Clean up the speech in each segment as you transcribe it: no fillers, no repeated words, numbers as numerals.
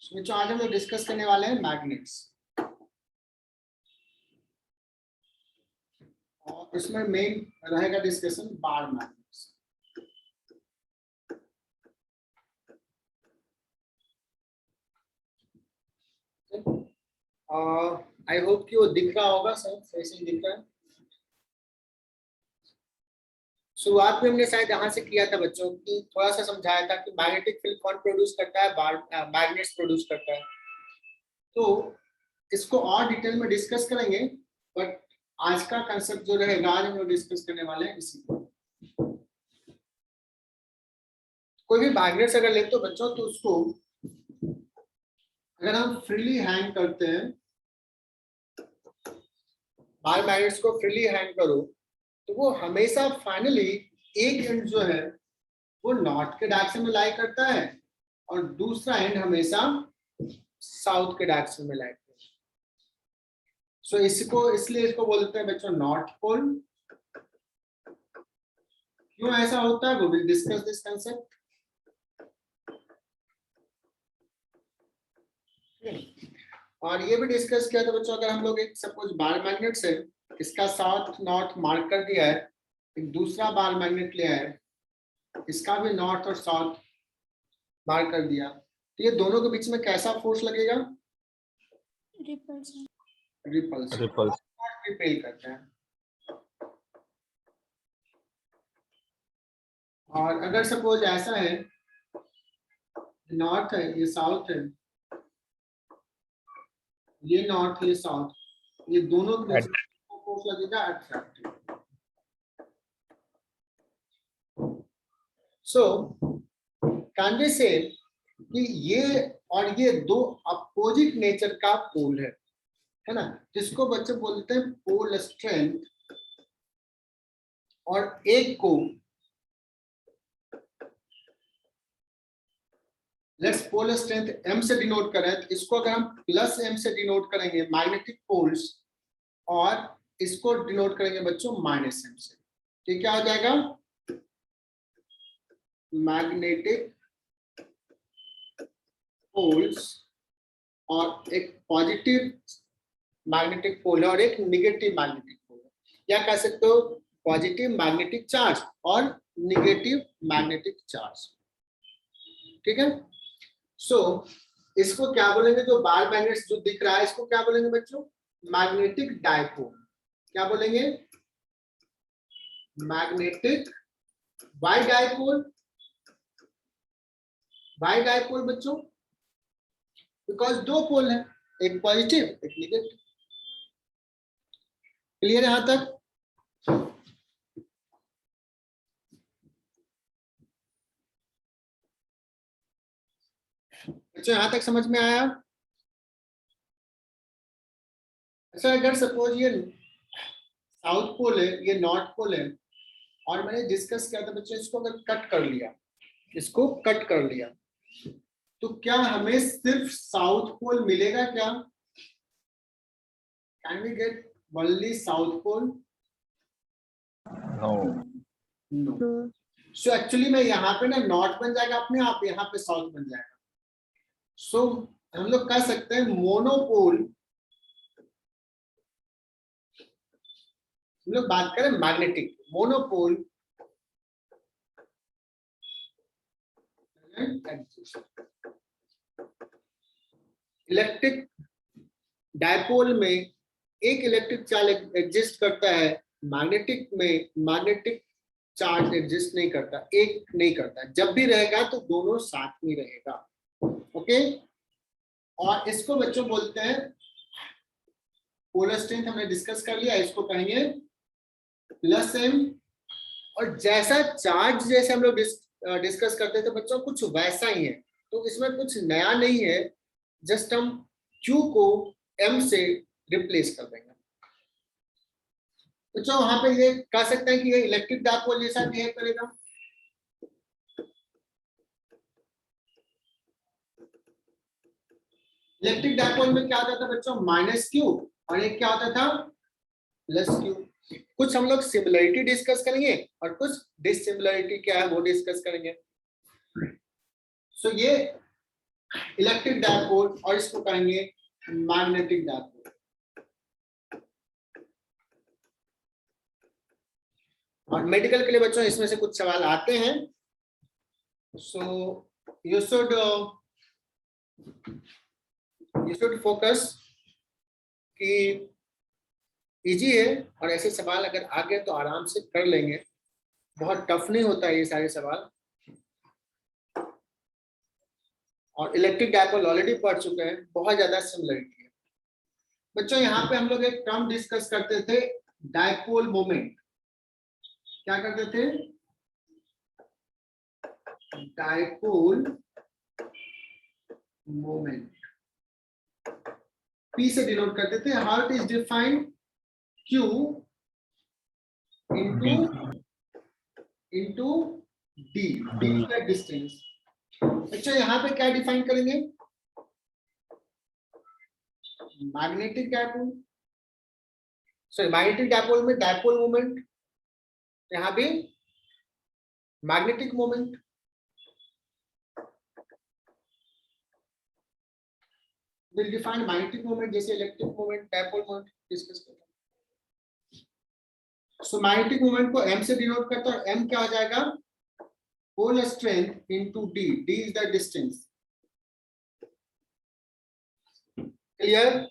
बच्चों आज हम लोग डिस्कस करने वाले हैं मैग्नेट्स, और इसमें मेन रहेगा discussion bar magnets. I hope कि वो दिख रहा होगा, सर ऐसे ही दिख रहा है। शुरुआत में हमने शायद यहाँ से किया था बच्चों कि थोड़ा सा समझाया था कि मैग्नेटिक फील्ड कौन प्रोड्यूस करता है, बार मैग्नेट्स प्रोड्यूस करता है। तो इसको और डिटेल में डिस्कस करेंगे, बट आज का कंसेप्ट जो रहेगा, आज हम लोग डिस्कस करने वाले हैं इसी को। कोई भी मैग्नेट्स अगर ले तो बच्चों, तो उसको अगर हम फ्रीली हैंग करते हैं, बार मैग्नेट्स को फ्रीली हैंग करो, तो वो हमेशा फाइनली एक एंड जो है वो नॉर्थ के डायरेक्शन में लाई करता है और दूसरा एंड हमेशा साउथ के डायरेक्शन में लाई करता है। सो इसको इसलिए इसको बोलते हैं बच्चों नॉर्थ पोल। क्यों ऐसा होता है, वो विल डिस्कस दिस कंसेप्ट। और ये भी डिस्कस किया था बच्चों, अगर हम लोग एक सपोज बार मैग्नेट से इसका साउथ नॉर्थ मार्क कर दिया है, एक दूसरा बार मैग्नेट लिया है, इसका भी नॉर्थ और साउथ मार्क कर दिया, तो ये दोनों के बीच में कैसा फोर्स लगेगा? रिपल्सन रिपेल करते हैं। और अगर सपोज ऐसा है, नॉर्थ है ये साउथ है, ये नॉर्थ ये साउथ, ये दोनों के बीच में फोर्स लगेगा अट्रैक्टिव। सो कैन वी से कि ये और ये दो अपोजिट नेचर का पोल है ना, जिसको बच्चे बोलते हैं पोल स्ट्रेंथ। और एक को लेट्स पोल स्ट्रेंथ m से डिनोट करें, तो इसको अगर हम प्लस m से डिनोट करेंगे मैग्नेटिक पोल्स, और इसको डिनोट करेंगे बच्चों माइनस m से, तो क्या हो जाएगा? मैग्नेटिक पोल्स और एक पॉजिटिव मैग्नेटिक पोल है और एक निगेटिव मैग्नेटिक पोल है, या कह सकते हो पॉजिटिव मैग्नेटिक चार्ज और निगेटिव मैग्नेटिक चार्ज। ठीक है। सो इसको क्या बोलेंगे, जो बार मैग्नेट्स जो दिख रहा है इसको क्या बोलेंगे बच्चों? Magnetic dipole. क्या बोलेंगे? Magnetic why dipole. Why dipole बच्चों बिकॉज दो पोल है, एक पॉजिटिव एक निगेटिव। क्लियर है यहां तक? अच्छा यहां तक समझ में आया? अच्छा अगर सपोज ये साउथ पोल है, ये नॉर्थ पोल है, और मैंने डिस्कस किया था बच्चों, इसको अगर कट कर लिया, इसको कट कर लिया, तो क्या हमें सिर्फ साउथ पोल मिलेगा क्या? Can we get only south pole? No. So actually में यहाँ पे ना नॉर्थ बन जाएगा अपने आप, यहाँ पे साउथ बन जाएगा। सो हम लोग कह सकते हैं मोनोपोल। हम लोग बात करें मैग्नेटिक मोनोपोल इलेक्ट्रिक डायपोल में एक इलेक्ट्रिक चार्ज एग्जिस्ट करता है, मैग्नेटिक में मैग्नेटिक चार्ज एग्जिस्ट नहीं करता, एक नहीं करता। जब भी रहेगा तो दोनों साथ में रहेगा। ओके। और इसको बच्चों बोलते हैं पोलर स्ट्रेंथ, हमने डिस्कस कर लिया, इसको कहेंगे प्लस m। और जैसा चार्ज जैसे हम लोग डिस्कस करते थे बच्चों, कुछ वैसा ही है, तो इसमें कुछ नया नहीं है, जस्ट हम q को m से रिप्लेस कर देंगे। बच्चों वहां पे ये कह सकते हैं कि ये इलेक्ट्रिक डायपोल जैसा बिहेव करेगा। इलेक्ट्रिक डायपोल में क्या होता था बच्चों? माइनस क्यू, और एक क्या होता था? Plus Q. कुछ हम लोग सिमिलरिटी डिस्कस करेंगे और कुछ डिसिमिलरिटी क्या है वो डिस्कस करेंगे। सो ये इलेक्ट्रिक डायपोल और इसको कहेंगे मैग्नेटिक डायपोल। और मेडिकल के लिए बच्चों इसमें से कुछ सवाल आते हैं, सो यू शुड फोकस कि इजी है, और ऐसे सवाल अगर आ गए तो आराम से कर लेंगे, बहुत टफ नहीं होता है ये सारे सवाल। और इलेक्ट्रिक डायपोल ऑलरेडी पढ़ चुके हैं, बहुत ज्यादा सिमिलरिटी है बच्चों। यहाँ पे हम लोग एक टर्म डिस्कस करते थे, डायपोल मोमेंट। क्या करते थे? डायपोल मोमेंट P से डिनोट करते थे। How it is defined? Q into D, D का डिस्टेंस। अच्छा यहाँ पे क्या डिफाइन करेंगे? Magnetic dipole, sorry magnetic dipole में डायपोल मोमेंट, यहाँ पे magnetic moment. Will define magnetic moment जैसे electric moment, dipole moment discuss करते हैं। सो मैग्नेटिक मोमेंट को M से डिनोट करता है, M क्या हो जाएगा? Pole strength into D, D is the distance. Clear?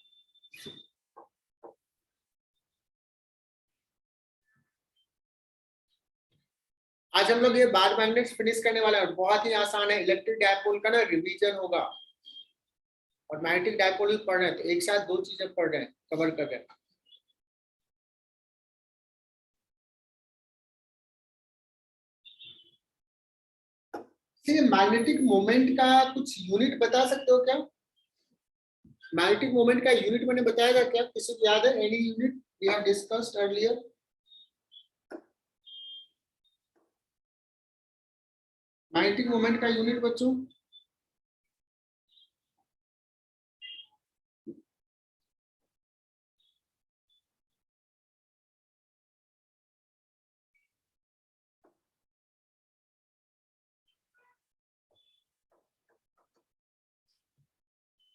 आज हम लोग ये बार मैग्नेट्स फिनिश करने वाले हैं, बहुत ही आसान है। इलेक्ट्रिक डायपोल का ना रिवीजन होगा और मैग्नेटिक डायपोल भी पढ़ रहे हैं, तो एक साथ दो चीजें पढ़ रहे हैं, कवर कर रहे हैं। मैग्नेटिक मोमेंट का कुछ यूनिट बता सकते हो क्या? मैग्नेटिक मोमेंट का यूनिट मैंने बताया था क्या? किसी को याद है? Any unit we have discussed earlier? Magnetic moment का यूनिट बच्चों?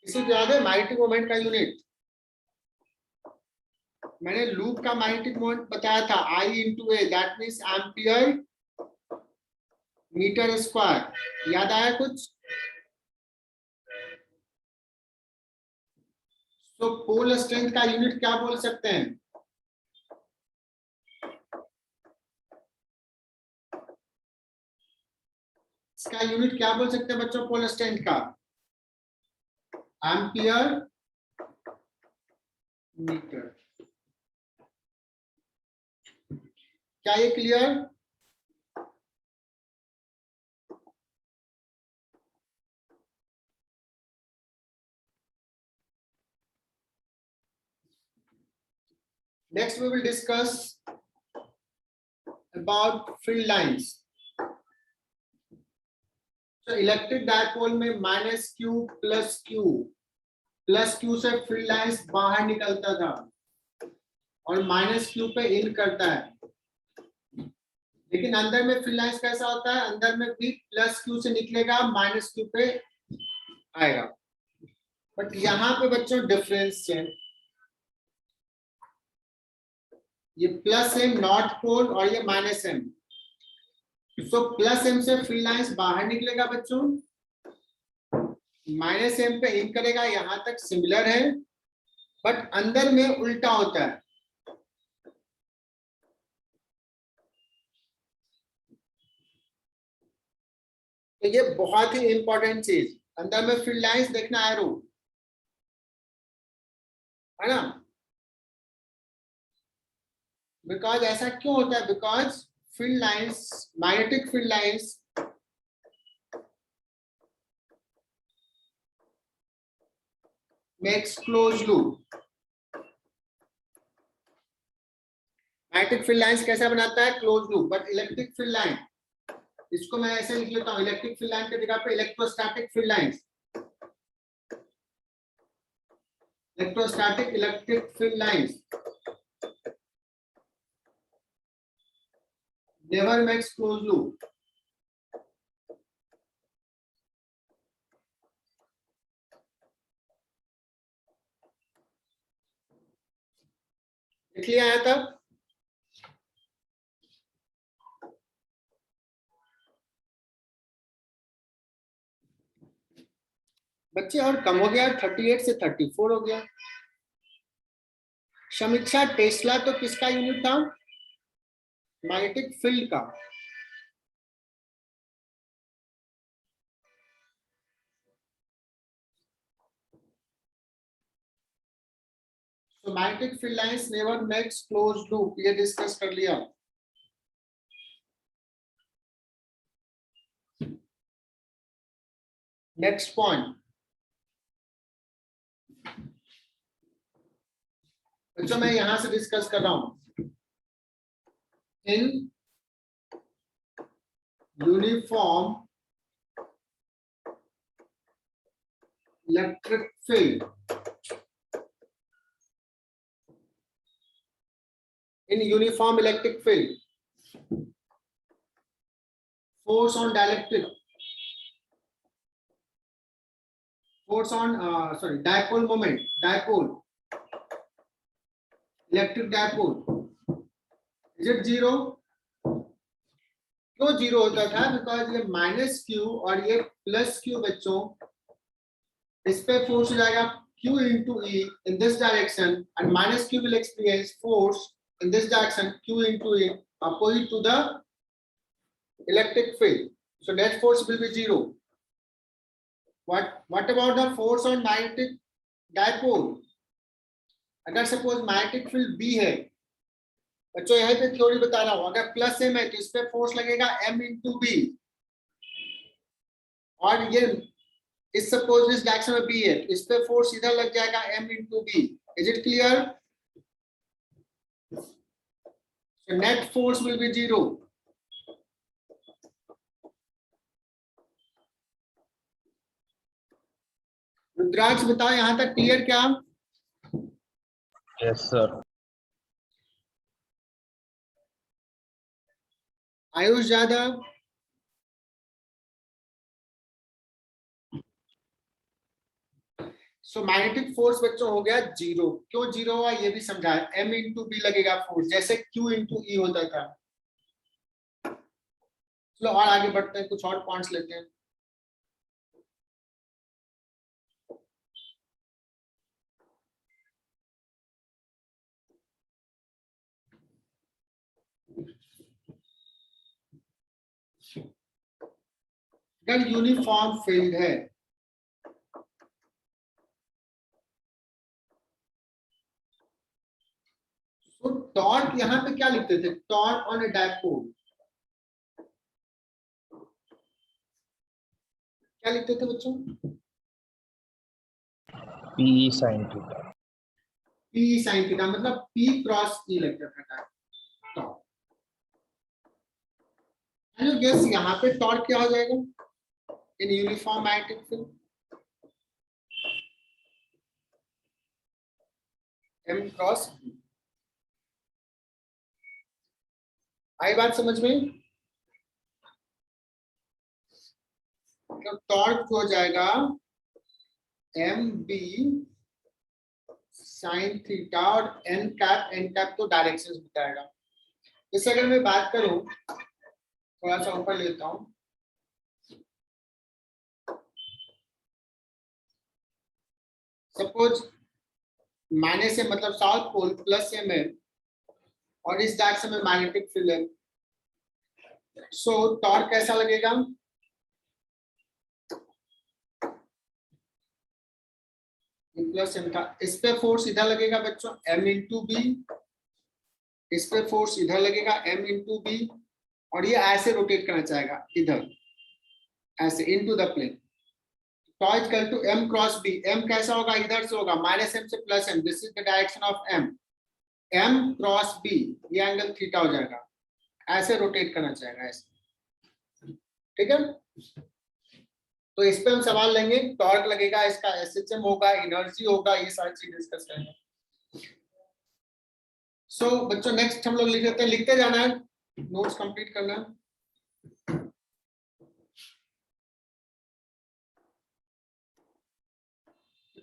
किसी को याद है मैग्नेटिक मोमेंट का यूनिट? मैंने लूप का मैग्नेटिक मोमेंट बताया था, I into A, that means ampere metre square. याद आया कुछ? तो पोल स्ट्रेंथ का यूनिट क्या बोल सकते हैं? इसका यूनिट क्या बोल सकते हैं बच्चों पोल स्ट्रेंथ का? Ampere metre. क्या ये clear? Next we will discuss about field lines. So electric dipole में माइनस क्यू प्लस क्यू से फील्ड लाइंस बाहर निकलता था और माइनस क्यू पे इन करता है, लेकिन अंदर में फील्ड लाइंस कैसा होता है? अंदर में भी प्लस क्यू से निकलेगा, माइनस क्यू पे आएगा। बट यहाँ पे बच्चों डिफरेंस है, ये प्लस एम नॉर्थ पोल और ये minus M. So plus M से फील्ड लाइंस बाहर निकलेगा बच्चों, माइनस एम पे इन करेगा, यहां तक सिमिलर है, बट अंदर में उल्टा होता है। तो ये बहुत ही इंपॉर्टेंट चीज, अंदर में फील्ड लाइंस देखना, एरो है ना। बिकॉज ऐसा क्यों होता है? Because field lines, magnetic field lines makes close loop. Magnetic field lines कैसा बनाता है? Close loop. But electric field line, इसको मैं ऐसे लिख लेता हूं, इलेक्ट्रिक फील्ड लाइन की जगह पे electrostatic field lines. Electrostatic electric field lines never makes closed loop. लिख लिया है तब? बच्चे और कम हो गया, 38 से 34 हो गया। समीक्षा, टेस्ला तो किसका यूनिट था? मैग्नेटिक फील्ड का। तो magnetic field lines never makes close loop, ये डिस्कस कर लिया। नेक्स्ट पॉइंट बच्चों, मैं यहां से डिस्कस कर रहा हूं। In uniform electric field, in uniform electric field, force on dielectric, force on dipole moment, dipole, electric dipole, is it zero? क्यों जीरो होता था? बिकॉज ये माइनस क्यू और ये प्लस क्यू बच्चों, इस पे फोर्स हो जाएगा Q into E in this direction and minus Q will experience force in this direction Q into E opposite to the electric field. So net force will be zero. What about the force on magnetic dipole? अगर suppose magnetic field B है बच्चों, यहीं पे theory बता रहा हूं, अगर plus M है तो इस पे फोर्स लगेगा M into B, और ये इस सपोज इस डायरेक्शन में B है, इस पे फोर्स इधर लग जाएगा M into B. Is it clear? So net force will be zero. रुद्राक्ष बताओ यहां तक क्लियर क्या? Yes sir. Ayush Yadav, so magnetic force बच्चों हो गया जीरो। क्यों जीरो हुआ ये भी समझाया, M into B लगेगा फोर्स, जैसे Q into E होता था। चलो और आगे बढ़ते हैं, कुछ और पॉइंट्स लेते हैं। अगर यूनिफॉर्म फील्ड है तो टॉर्क यहां पे क्या लिखते थे? टॉर्क ऑन ए डायपोल क्या लिखते थे बच्चों? P sin theta. P sin theta, मतलब P क्रॉस E लगता था टॉर्क। एनी गेस यहाँ पे टॉर्क क्या हो जाएगा in uniform magnetic field? M cross E। आई बात समझ में? तो टॉर्क हो जाएगा एम बी साइन थीटा, और एन कैप तो डायरेक्शंस बताएगा। जैसे अगर मैं बात करूं, थोड़ा सा ऊपर लेता हूं, सपोज माइनस से मतलब साउथ पोल प्लस एम है और इस डायरेक्शन में मैग्नेटिक फील्ड है, सो टॉर्क कैसा लगेगा? प्लस एम था, इस पे फोर्स इधर लगेगा बच्चों M इंटू बी, इस पे फोर्स इधर लगेगा M इंटू बी, और ये ऐसे रोटेट करना चाहेगा इधर, ऐसे into the plane. Tau equal to M cross B। M कैसा होगा? इधर से होगा माइनस M से plus M, this is the direction of M। M cross B, ये एंगल थीटा हो जाएगा, ऐसे रोटेट करना चाहेगा ऐसे, ठीक है? तो इस पे हम सवाल लेंगे, टॉर्क लगेगा, इसका SHM होगा, एनर्जी होगा, ये सारी चीज डिस्कस करेंगे। सो बच्चों नेक्स्ट हम लोग लिख लेते हैं, लिखते जाना है, नोट्स कंप्लीट करना है।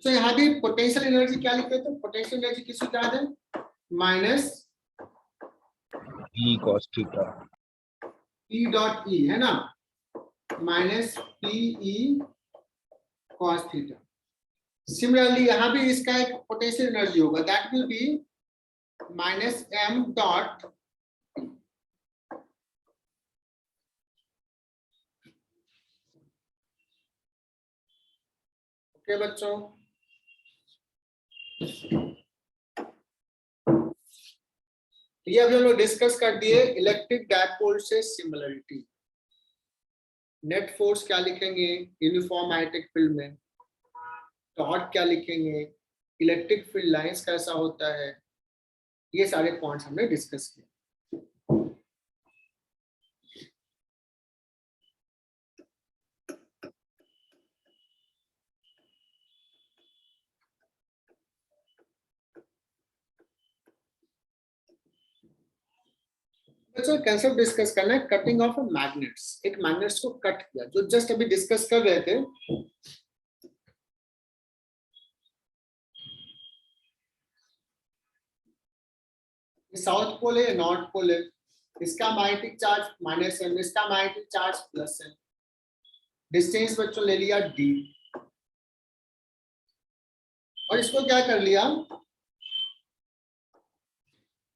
तो यहाँ भी पोटेंशियल एनर्जी क्या लिखते थे? पोटेंशियल एनर्जी किसको याद है? Minus E cos theta. P dot E है ना, minus P E cos theta. Similarly यहां भी इसका एक पोटेंशियल एनर्जी होगा, that will be minus M dot okay बच्चों। ये अभी हम लोग डिस्कस कर दिए इलेक्ट्रिक डायपोल से सिमिलरिटी। नेट फोर्स क्या लिखेंगे यूनिफॉर्म मैग्नेटिक फील्ड में, टॉर्क क्या लिखेंगे, इलेक्ट्रिक फील्ड लाइंस कैसा होता है, ये सारे पॉइंट्स हमने डिस्कस किए। बच्चों कंसेप्ट डिस्कस करना है कटिंग ऑफ मैग्नेट्स। एक मैग्नेट्स को कट किया, जो जस्ट अभी डिस्कस कर रहे थे। साउथ पोल है, नॉर्थ पोल है, इसका मैग्नेटिक चार्ज माइनस है, इसका मैग्नेटिक चार्ज प्लस है। डिस्टेंस बच्चों ले लिया d, और इसको क्या कर लिया,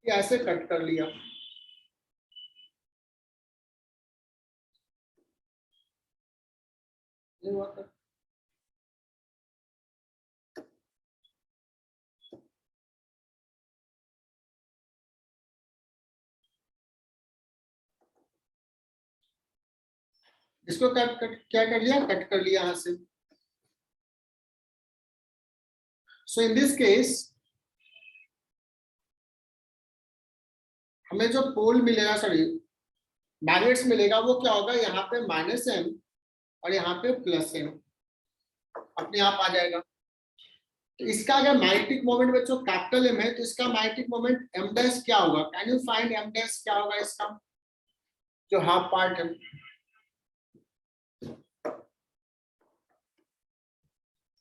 ऐसे कट कर लिया। इसको कट क्या कर लिया, कट कर लिया यहां से। सो इन दिस केस हमें जो पोल मिलेगा, सॉरी मैग्नेट्स मिलेगा, वो क्या होगा, यहाँ पे माइनस एम और यहाँ पे प्लस एम अपने आप आ जाएगा। तो इसका अगर मैग्नेटिक मोमेंट बच्चों कैपिटल एम है, तो इसका मैग्नेटिक मोमेंट एम डैश क्या होगा, can you find M dash क्या होगा इसका, जो हाफ पार्ट है।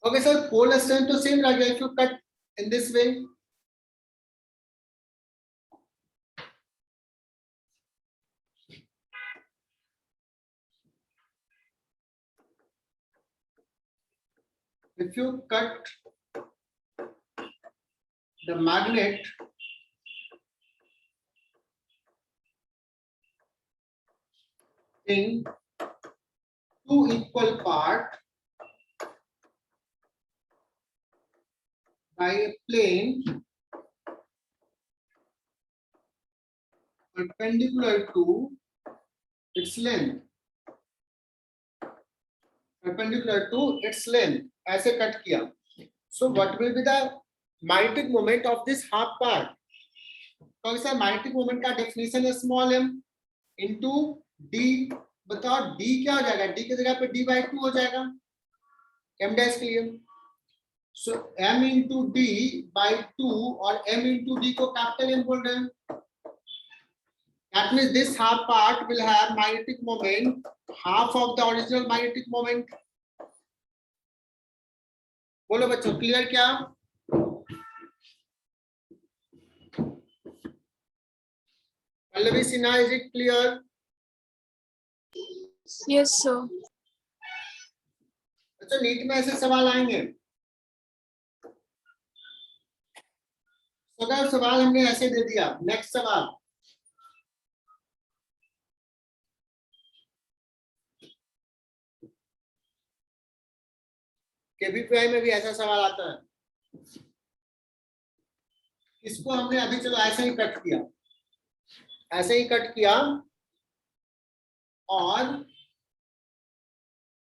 ओके सर, पोल स्ट्रेंथ तो सेम रह गया if you cut in this way. If you cut the magnet in two equal parts by a plane perpendicular to its length, perpendicular to its length, ऐसे cut किया। So what will be the magnetic moment of this half part? तो इस magnetic moment का definition है small m into d। बताओ d क्या हो जाएगा, d की जगह पे d by 2 हो जाएगा m डैश के लिए। So m into d by 2 और m into d को कैपिटल m बोल रहे हैं। That means this half part will have magnetic moment half of the original magnetic moment. बोलो बच्चों, क्लियर क्या? Pallavi Sinha, is it clear? Yes, sir. अच्छा, NEET में ऐसे सवाल आएंगे। अगर सवाल हमने ऐसे दे दिया, नेक्स्ट सवाल केबीपीआई में भी ऐसा सवाल आता है। इसको हमने अभी चलो ऐसे ही कट किया, ऐसे ही कट किया, और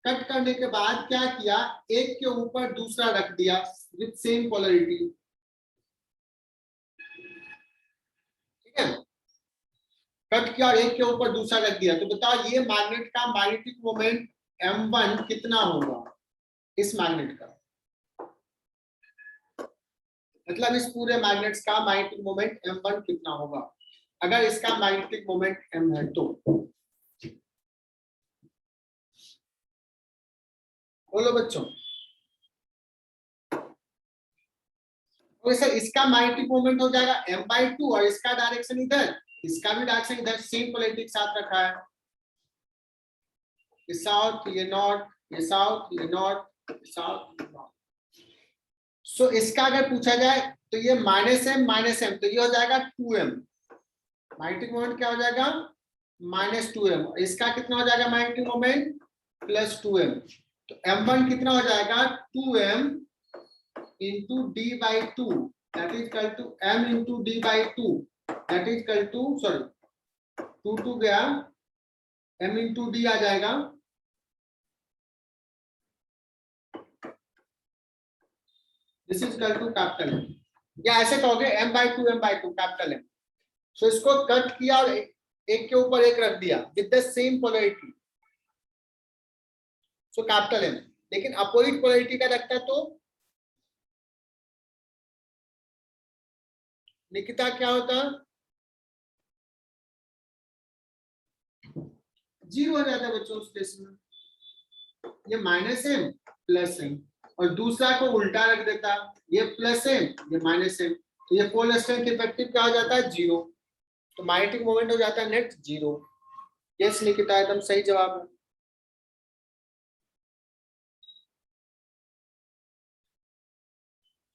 कट करने के बाद क्या किया, एक के ऊपर दूसरा रख दिया विथ सेम पोलरिटी। ठीक है, कट किया और एक के ऊपर दूसरा रख दिया। तो बताओ ये मैग्नेट का मैग्नेटिक मोमेंट m1 कितना होगा, इस मैग्नेट का, मतलब इस पूरे मैग्नेट्स का मैग्नेटिक मोमेंट m1 कितना होगा, अगर इसका मैग्नेटिक मोमेंट m है तो। बोलो बच्चों। ओके सर, इसका मैग्नेटिक मोमेंट हो जाएगा m/2 और इसका डायरेक्शन इधर, इसका भी डायरेक्शन इधर, सेम पोलैरिटी के साथ रखा है। ये साउथ, ये नॉर्थ, ये साउथ, ये नॉर्थ, साउथ, नॉर्थ। सो इसका अगर पूछा जाए तो ये -m, तो ये हो जाएगा 2m। मैग्नेटिक मोमेंट क्या हो जाएगा? -2m। इसका कितना हो जाएगा मैग्नेटिक मोमेंट? +2m। तो m1 कितना हो जाएगा? 2m into d/2, that is equal to m into d/2, that is equal to, sorry 2 गया, m into d आ जाएगा, this is equal to capital M, या ऐसे कहोगे m/2 कैपिटल M। सो इसको कट किया और एक के ऊपर एक रख दिया with the same polarity, so capital M। लेकिन अपोजिट पोलैरिटी का रखता तो निकिता क्या होता? 0 हो जाता बच्चों उस केस में। ये -m +m और दूसरा को उल्टा रख देता, ये +m ये -m, तो ये पोल स्ट्रेंथ इफेक्टिव क्या हो जाता है? 0। तो मैग्नेटिक मोमेंट हो जाता है नेट 0। यस निकिता, एकदम सही जवाब है।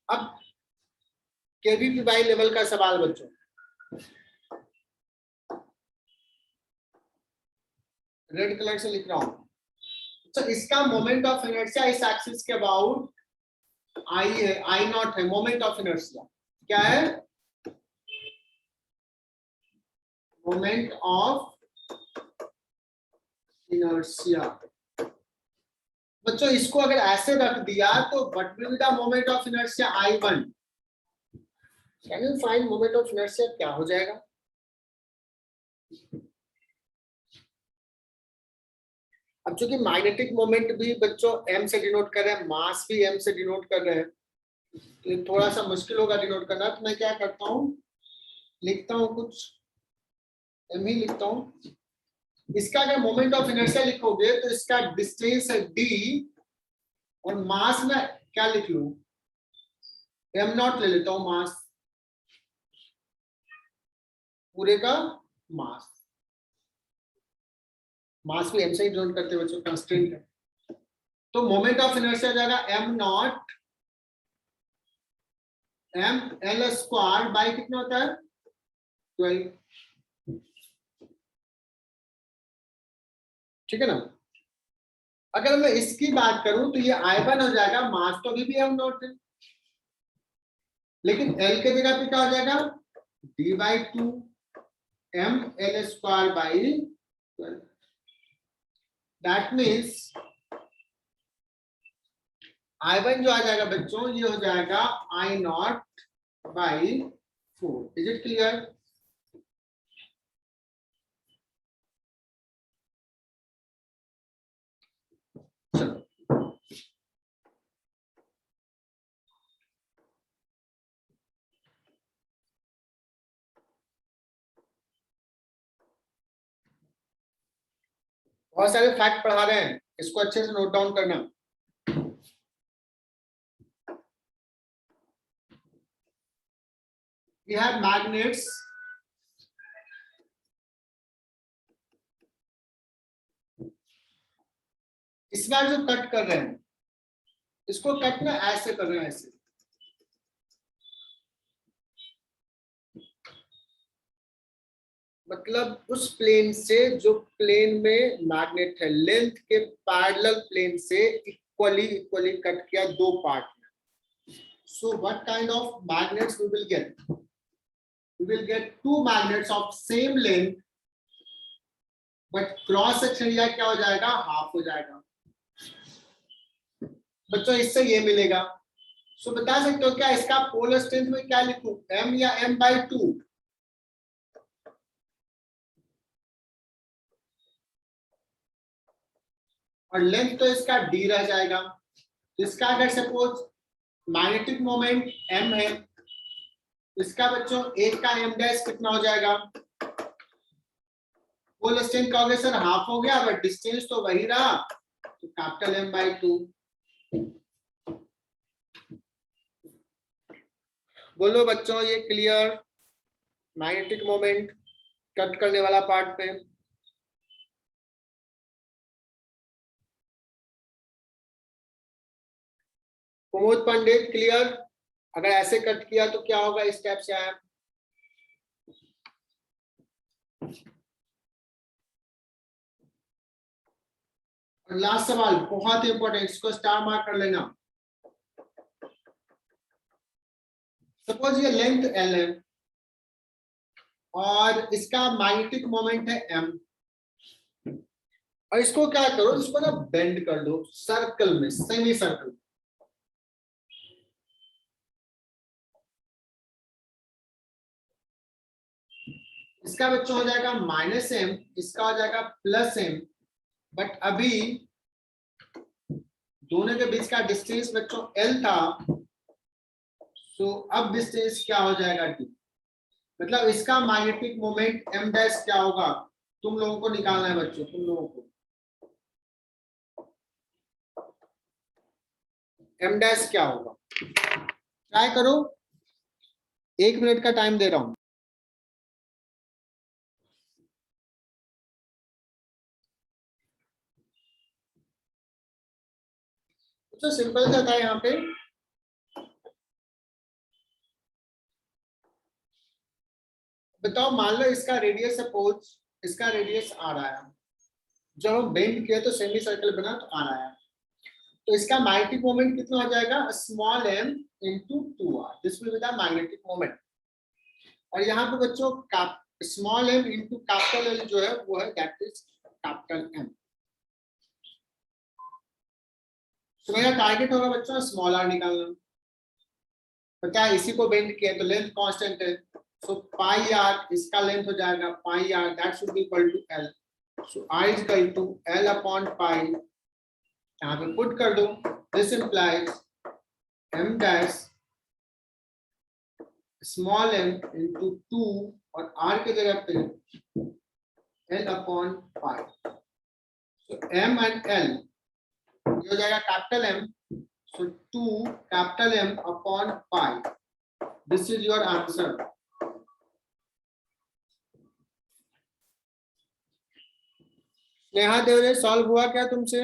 अब केवीपी लेवल का सवाल बच्चों, रेड कलर से लिख रहा हूं। तो इसका मोमेंट ऑफ इनर्शिया इस एक्सिस के अबाउट आई है, I0 है मोमेंट ऑफ इनर्शिया। क्या है? Moment of inertia. बच्चों इसको अगर ऐसे रख दिया तो what will be the moment of inertia? I1। Can you find moment of inertia क्या हो जाएगा? अब चूंकि मैग्नेटिक मोमेंट भी बच्चों m से डिनोट कर रहे हैं, मास भी m से डिनोट कर रहे हैं, तो थोड़ा सा मुश्किल होगा डिनोट करना। तो मैं क्या करता हूं, लिखता हूं कुछ m ही लिखता हूं। इसका अगर मोमेंट ऑफ इनर्शिया लिखोगे तो इसका डिस्टेंस है d और मास में क्या लिख लूं? m0 ले लेता हूं, मास पूरे का मास। मास भी m से ही डिनोट करते बच्चों, कंस्टेंट है। तो मोमेंट ऑफ इनर्शिया जाएगा m0 ml² बाय कितना होता है? 12। ठीक है ना? अगर मैं इसकी बात करूं तो ये I1 हो जाएगा, मास तो अभी भी m0 है, लेकिन L के जगह पे क्या हो जाएगा? d/2 ml² by 12। That means I1 जो आ जाएगा बच्चों, ये हो जाएगा I0 by 4। Is it clear? बहुत सारे फैक्ट पढ़ा रहे हैं, इसको अच्छे से नोट डाउन करना। We have magnets इस बार जो कट कर रहे हैं, इसको कट ना ऐसे कर रहे हैं, ऐसे। मतलब उस प्लेन से जो प्लेन में मैग्नेट है, लेंथ के पैरेलल प्लेन से इक्वली कट किया दो पार्ट में। So what kind of magnets we will get? We will get two magnets of same length, but cross section area क्या हो जाएगा? हाफ हो जाएगा। बच्चों इससे ये मिलेगा। सो बता सकते हो क्या इसका पोलर स्ट्रेंथ में क्या लिखूं? m या m/2? और लेंथ तो इसका d रह जाएगा। इसका अगर सपोज मैग्नेटिक मोमेंट m है, इसका बच्चों एक का m' कितना हो जाएगा? पोलर स्ट्रेंथ कहोगे सर हाफ हो गया, बट डिस्टेंस तो वही रहा, तो कैपिटल M/2। बोलो बच्चों, ये क्लियर? मैग्नेटिक मोमेंट कट करने वाला पार्ट पे कुमुद पंडित क्लियर? अगर ऐसे कट किया तो क्या होगा, इस टाइप से आया। और लास्ट सवाल बहुत इंपॉर्टेंट, इसको स्टार मार्क कर लेना। सपोज ये लेंथ एल है और इसका मैग्नेटिक मोमेंट है एम, और इसको क्या करो, इसको ना बेंड कर दो सर्कल में, सेमी सर्कल। इसका बच्चों हो जाएगा माइनस एम, इसका हो जाएगा प्लस एम, बट अभी दोनों के बीच का डिस्टेंस बच्चों एल था, सो अब डिस्टेंस क्या हो जाएगा टी। मतलब इसका मैग्नेटिक मोमेंट एम डैश क्या होगा, तुम लोगों को निकालना है बच्चों, तुम लोगों को एम डैश क्या होगा। ट्राई करो, 1 मिनट का टाइम दे रहा हूं। तो सिंपल सा था यहाँ पे, बताओ मान लो इसका रेडियस, सपोज इसका रेडियस आ रहा है, जब हम बेंड किया तो सेमी सर्कल बना तो आ रहा है, तो इसका मैग्नेटिक मोमेंट कितना हो जाएगा, small M into 2r, this will be the magnetic moment. और यहाँ पे बच्चों small M into capital L जो है वो है दैट इज कैपिटल एम। तो मेरा टारगेट होगा बच्चों स्मॉल आर निकालना, पता है इसी को बेंड किया तो लेंथ कांस्टेंट है, सो पाई आर इसका लेंथ हो जाएगा pi r, that should be equal to l, so r is equal to l upon pi, यहाँ पे पुट कर दो, this implies M dash small M into 2 और आर के जगह पे l upon pi, so m and l ये हो जाएगा capital M, so 2 capital M upon pi, this is your answer. Neha Devare solve हुआ क्या तुमसे?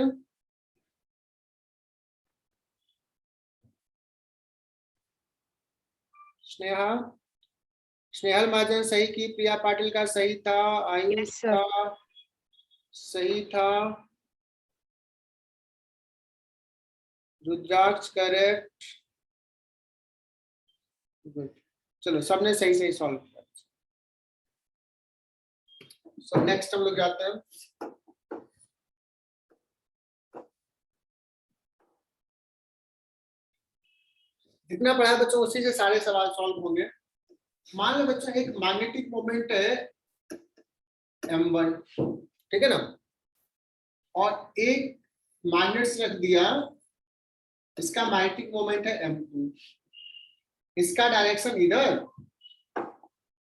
स्नेहा, स्नेहल महाजन सही की, प्रिया पाटिल का सही था, आयुष Yes, sir. का सही था, रुद्राक्ष करेक्ट, गुड। चलो सबने सही सही सॉल्व किया। सो नेक्स्ट हम लोग जाते हैं, जितना पढ़ा बच्चों उसी से सारे सवाल सॉल्व होंगे। मान लो बच्चों एक मैग्नेटिक मोमेंट है m1, ठीक है ना, और एक मैग्नेट रख दिया, इसका मैग्नेटिक मोमेंट है m2, इसका डायरेक्शन इधर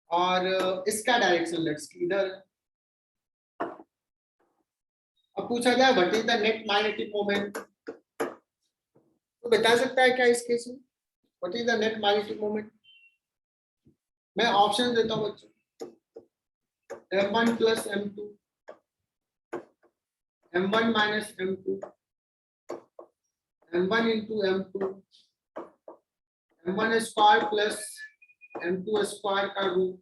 और इसका डायरेक्शन लेट्स इधर। अब पूछा जाए what is the net magnetic moment, तो बता सकता है क्या इस केस में, what is the net magnetic moment? मैं ऑप्शन देता हूं बच्चों, m1 plus m2, m1 minus m2, m1 into m2, m1 square plus m2 square का root,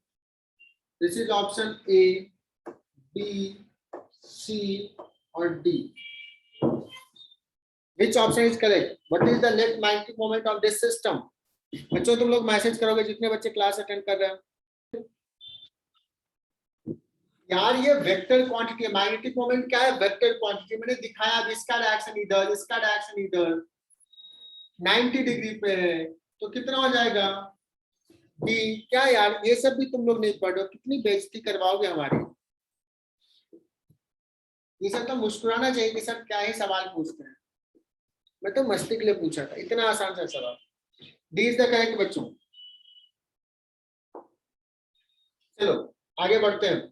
this is option A, B, C और D. Which option is correct? What is the net magnetic moment of this system? बच्चों तुम लोग message करोगे जितने बच्चे class attend कर रहे हैं। यार ये वेक्टर क्वांटिटी है, मैग्नेटिक मोमेंट क्या है, वेक्टर क्वांटिटी। मैंने दिखाया अब इसका डायरेक्शन इधर, इसका डायरेक्शन इधर 90 डिग्री पे है, तो कितना हो जाएगा डी। क्या यार ये सब भी तुम लोग नहीं पढ़ रहे हो, कितनी बेइज्जती करवाओगे हमारी। ये सब तो मुस्कुराना चाहिए कि सर क्या ही सवाल पूछते हैं, मैं तो मस्ती के लिए पूछा था, इतना आसान सा सवाल। डी इज द करेक्ट बच्चों। चलो आगे बढ़ते हैं।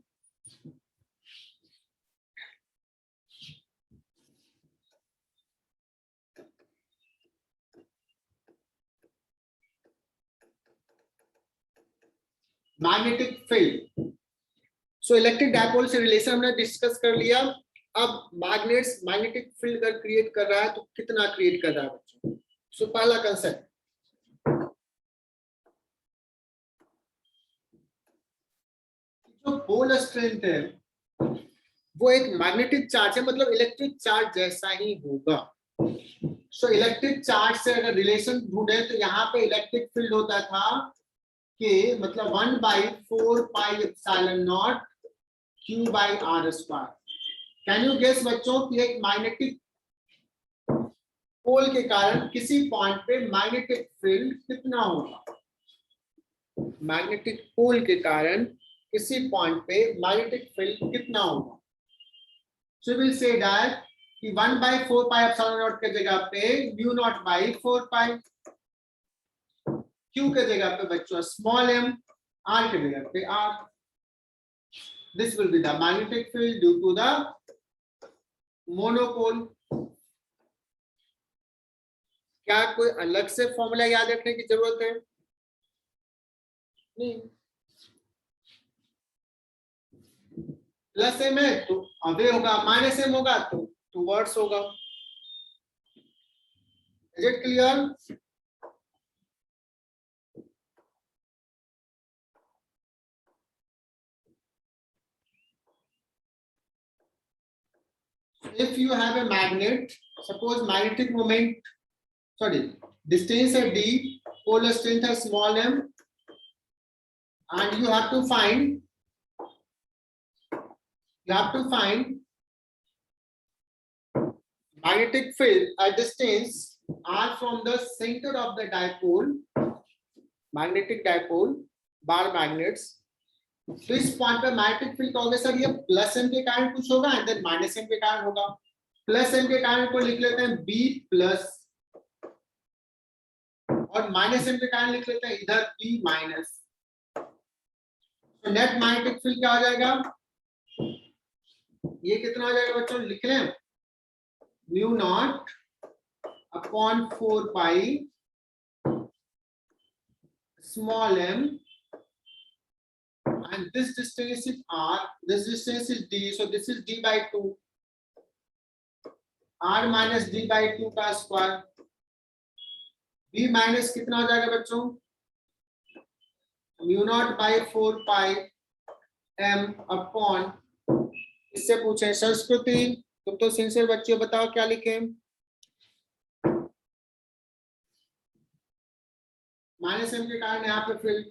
Magnetic field. So electric dipole से रिलेशन हमने डिस्कस कर लिया। अब मैग्नेट्स मैग्नेटिक फील्ड अगर क्रिएट कर रहा है तो कितना क्रिएट कर रहा है बच्चों। सो पहला कंसेप्ट, जो पोल स्ट्रेंथ है वो एक मैग्नेटिक चार्ज है, मतलब इलेक्ट्रिक चार्ज जैसा ही होगा। सो इलेक्ट्रिक चार्ज से अगर रिलेशन ढूंढे तो यहाँ पे इलेक्ट्रिक फील्ड होता था कि मतलब 1/4πε0 Q/r²। कैन यू गेस बच्चों कि एक मैग्नेटिक पोल के कारण किसी पॉइंट पे मैग्नेटिक फील्ड कितना होगा। मैग्नेटिक पोल के कारण किसी पॉइंट पे मैग्नेटिक फील्ड कितना होगा। सो विल से दैट कि 1/4πε0 के जगह पे μ0/4π, Q के जगह पे बच्चों स्मॉल m, R के जगह पे R। This will be the magnetic field due to the monopole. क्या कोई अलग से फॉर्मूला याद रखने की जरूरत है? नहीं। प्लस एम है तो अवे होगा, माइनस एम होगा तो टूवर्ड्स होगा। Is it clear? If you have a magnet, suppose magnetic moment, distance है d, polar strength है small m, and you have to find magnetic field at distance r from the center of the dipole, magnetic dipole, bar magnets। तो इस point पे magnetic field का होगा sir ये plus M के कारण कुछ होगा एंड देन माइनस एम के कारण होगा। प्लस एम के कारण को लिख लेते हैं बी प्लस, और माइनस एम के कारण लिख लेते हैं इधर बी माइनस। तो नेट मैग्नेटिक फील्ड क्या हो जाएगा, ये कितना हो जाएगा बच्चों, लिख लें μ0/4π small m, and this distance is r, this distance is d, so this is d/2, r minus d/2 का स्क्वायर। b माइनस कितना हो जाएगा बच्चों, μ0/4π m अपॉन, इससे पूछे संस्कृति, तुम तो सिंसियर बच्चे हो, बताओ क्या लिखे। माइनस एम के कारण यहाँ पे फील्ड,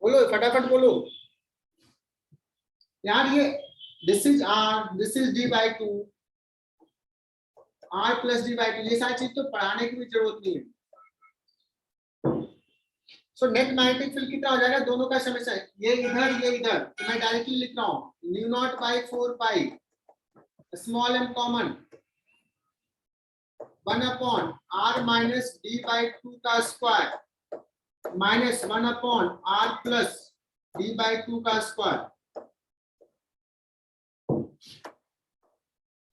बोलो फटाफट बोलो यार। ये this is r, this is d/2, r plus d/2, ये सारी चीज तो पढ़ाने की भी जरूरत नहीं है। सो नेट मैग्नेटिक फील्ड कितना हो जाएगा, दोनों का समेशन, ये इधर, तो मैं डायरेक्टली लिख रहा हूँ μ0/4π small m common 1/r minus d/2 का square minus 1/r plus d/2 का स्क्वायर।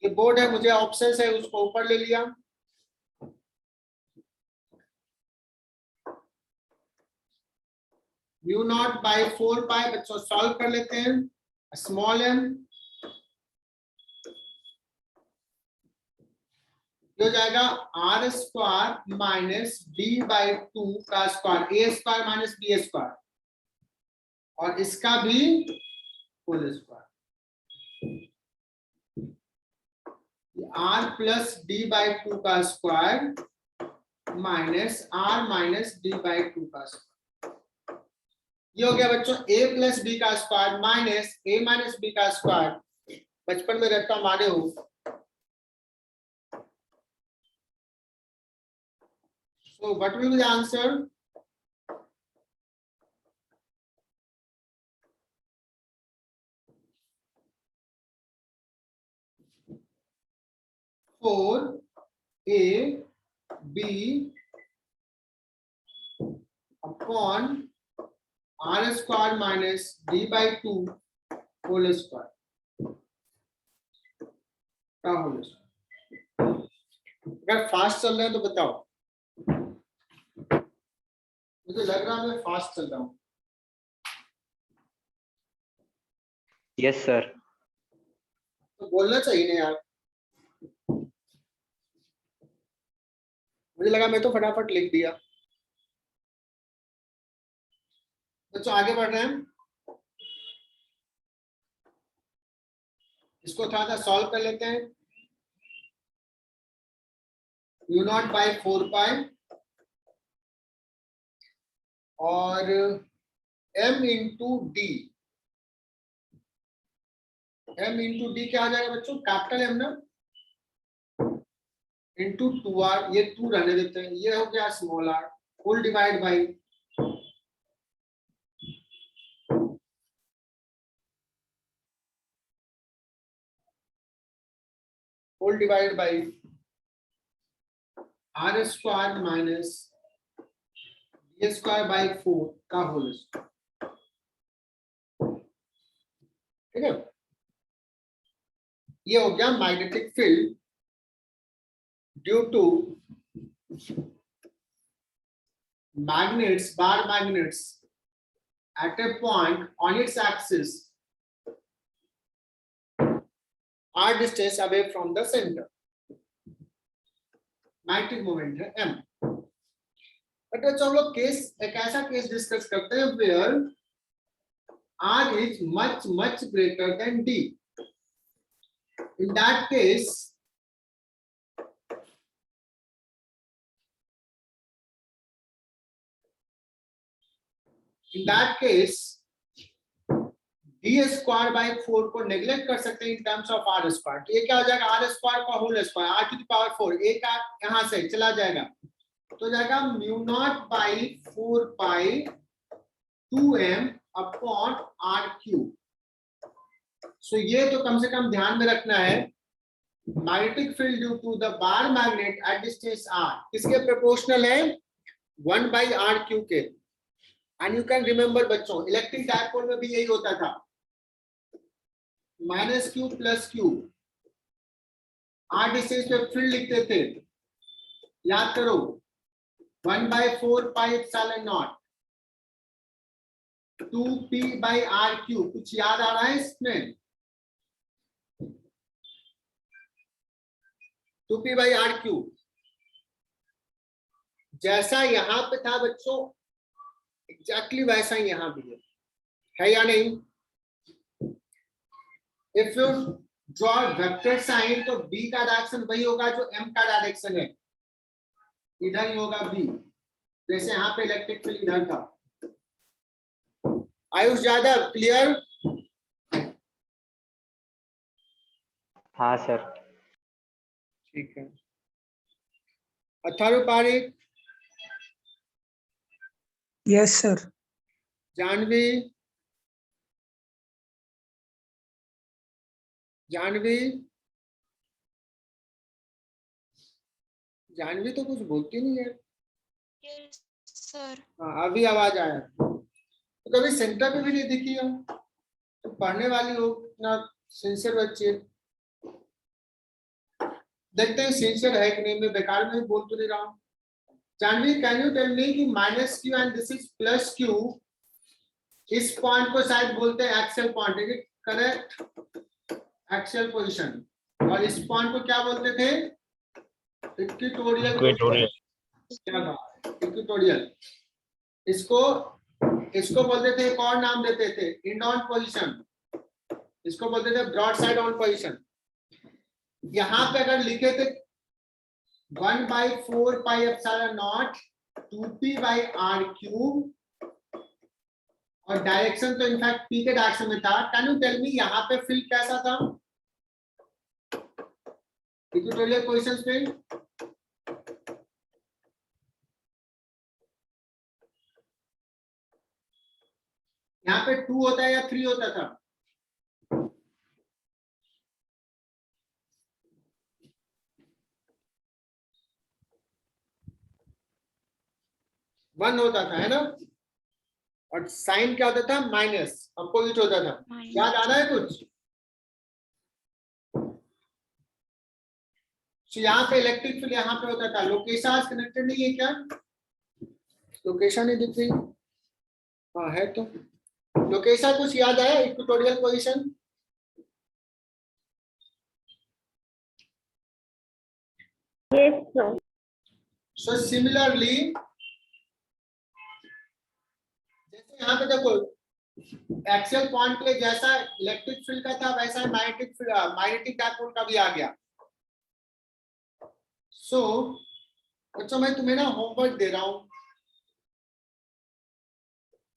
ये बोर्ड है, मुझे ऑप्शंस है उसको ऊपर ले लिया। μ0/4π बच्चों सॉल्व कर लेते हैं, स्मॉल m हो जाएगा r² माइनस d/2 का स्क्वायर, a² माइनस b², और इसका भी whole square, r plus d/2 का square minus r minus d/2 का स्क्वायर। ये हो गया बच्चों a प्लस b का square minus a minus b का स्क्वायर। बचपन में रट्टा मारे हो। So what will be the answer? Four a b upon r² minus d/2 whole square का होल स्क्वायर। अगर फास्ट चल रहे हैं तो बताओ, मुझे लग रहा है मैं फास्ट चल रहा हूँ। Yes sir. तो बोलना चाहिए ना यार, मुझे लगा मैं तो फटाफट लिख दिया। बच्चों आगे बढ़ रहे हैं, इसको थोड़ा सा सॉल्व कर लेते हैं। u0 बाई 4 पाई और m into D, m into D क्या आ जाएगा बच्चों, कैपिटल M ना, इंटू 2r, ये 2 रहने देते हैं, ये हो गया small r, full divide by r square minus D square by 4 का होल स्क्वायर। ठीक है, ये हो गया magnetic field due to magnets, bar magnets at a point on its axis are distance away from the center. Magnetic moment है m। But बच्चों हम लोग केस, एक ऐसा केस डिस्कस करते हैं where r is much greater than d. In that case, D square by 4 को neglect कर सकते हैं in terms of R square. तो ये क्या हो जाएगा, आर स्क्वायर का whole square, R to the power 4, एक यहां से चला जाएगा तो जाएगा mu naught by 4 pi 2m upon R cube. So ये तो कम से कम ध्यान में रखना है, magnetic field due to the bar magnet at distance r किसके प्रोपोर्शनल है, 1 बाई आर क्यू के। एंड यू कैन रिमेंबर बच्चों, इलेक्ट्रिक डायपोल में भी यही होता था, minus Q plus Q, R distance पे फील्ड लिखते थे, याद करो 1 by 4 pi epsilon naught 2p by R cube. कुछ याद आ रहा है इसमें, 2p बाई आर क्यू जैसा यहां पे था बच्चों, एग्जैक्टली वैसा ही यहां भी है या नहीं। If you draw vector sign तो b का डायरेक्शन वही होगा जो m का डायरेक्शन है, इधर ही होगा b, जैसे यहाँ पे इलेक्ट्रिक फील्ड इधर था। आयुष यादव क्लियर? हाँ सर। ठीक है, अथर्व पारिक, यस सर। जानवी, जानवी तो कुछ बोलती नहीं है। Yes sir. हाँ अभी आवाज आया। तो कभी सेंटर पे भी नहीं दिखी हो, तो पढ़ने वाली हो ना, सिंसियर बच्चे। देखते हैं सिंसियर है कि नहीं, मैं बेकार में बोल तो नहीं रहा हूँ। Janvi can you tell me कि minus Q and this is plus Q, इस पॉइंट को शायद बोलते हैं axial point, is it correct? Axial position. और इस पॉइंट को क्या बोलते थे, इक्वेटोरियल। क्या बात है, इक्वेटोरियल। इसको बोलते थे, एक और नाम देते थे, इंड ऑन पोजीशन, इसको बोलते थे ब्रॉड साइड ऑन पोजीशन। यहां पे अगर लिखे थे 1 by 4 pi epsilon naught 2p by R cube, और डायरेक्शन तो इनफैक्ट p के डायरेक्शन में था। कैन यू टेल मी यहाँ पे फील्ड कैसा था इक्वेटोरियल पोजीशंस पे? यहाँ पे 2 होता है या 3 होता था? 1 होता था, है ना? और साइन क्या होता था, माइनस, अपोजिट होता था। याद आ रहा है कुछ? So, यहाँ पे इलेक्ट्रिक फील्ड यहाँ पे होता था। लोकेशा आज कनेक्टेड नहीं है क्या? लोकेशा नहीं दिख रही? हाँ है तो। लोकेशा कुछ याद आया equatorial position? Yes, sir. So similarly, जैसे यहाँ पे देखो एक्सियल पॉइंट पे जैसा इलेक्ट्रिक फील्ड का था वैसा मैग्नेटिक डायपोल का भी आ गया। सो बच्चों मैं तुम्हें ना होमवर्क दे रहा हूं।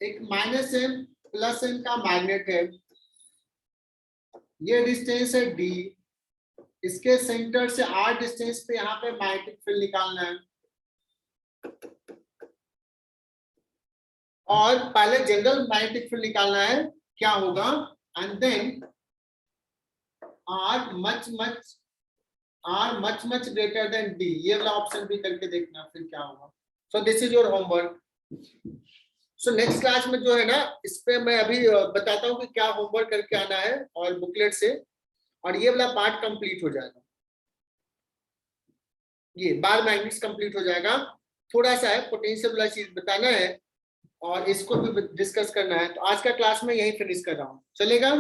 एक -m + m का मैग्नेट है, ये डिस्टेंस है d, इसके सेंटर से r डिस्टेंस पे यहाँ पे मैग्नेटिक फील्ड निकालना है। और पहले जनरल मैग्नेटिक फील्ड निकालना है क्या होगा, and then r much greater than d, ये वाला ऑप्शन भी करके देखना फिर क्या होगा। So this is your homework. So next class में जो है ना इस पे मैं अभी बताता हूँ कि क्या होमवर्क करके आना है और बुकलेट से, और ये वाला पार्ट कंप्लीट हो जाएगा, ये बार मैग्नेटिक्स कंप्लीट हो जाएगा। थोड़ा सा है पोटेंशियल वाला चीज बताना है और इसको भी डिस्कस करना है। तो आज का क्लास में यही फिनिश कर रहा हूँ, चलेगा?